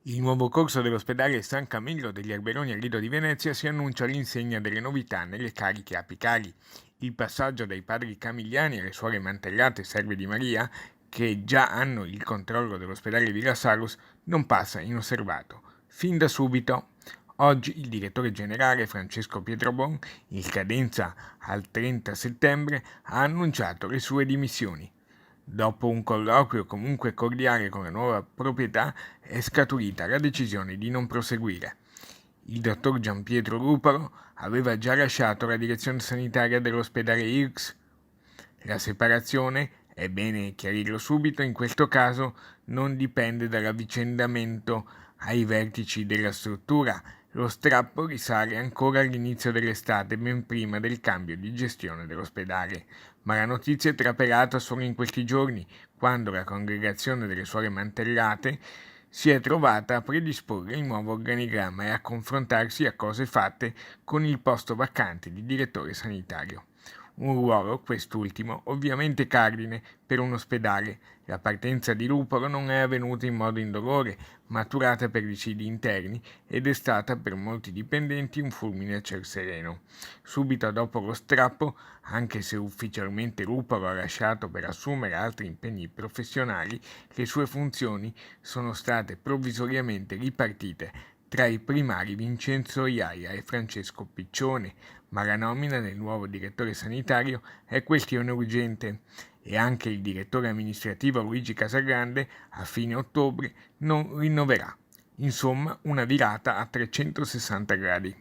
Il nuovo corso dell'ospedale San Camillo degli Alberoni a Lido di Venezia si annuncia all'insegna delle novità nelle cariche apicali. Il passaggio dai padri Camigliani alle suore Mantellate e Serve di Maria, che già hanno il controllo dell'ospedale Villa Salus, non passa inosservato. Fin da subito. Oggi il direttore generale Francesco Pietrobon, in scadenza al 30 settembre, ha annunciato le sue dimissioni. Dopo un colloquio comunque cordiale con la nuova proprietà è scaturita la decisione di non proseguire. Il dottor Gianpietro Ruparo aveva già lasciato la direzione sanitaria dell'ospedale IRCS. La separazione, è bene chiarirlo subito, in questo caso non dipende dall'avvicendamento ai vertici della struttura. Lo strappo risale ancora all'inizio dell'estate, ben prima del cambio di gestione dell'ospedale. Ma la notizia è trapelata solo in questi giorni, quando la congregazione delle suore Mantellate si è trovata a predisporre il nuovo organigramma e a confrontarsi a cose fatte con il posto vacante di direttore sanitario. Un ruolo, quest'ultimo, ovviamente cardine per un ospedale. La partenza di Ruparo non è avvenuta in modo indolore, maturata per vicidi interni ed è stata per molti dipendenti un fulmine a ciel sereno. Subito dopo lo strappo, anche se ufficialmente Ruparo ha lasciato per assumere altri impegni professionali, le sue funzioni sono state provvisoriamente ripartite tra i primari Vincenzo Iaia e Francesco Piccione, ma la nomina del nuovo direttore sanitario è questione urgente e anche il direttore amministrativo Luigi Casagrande a fine ottobre non rinnoverà. Insomma, una virata a 360 gradi.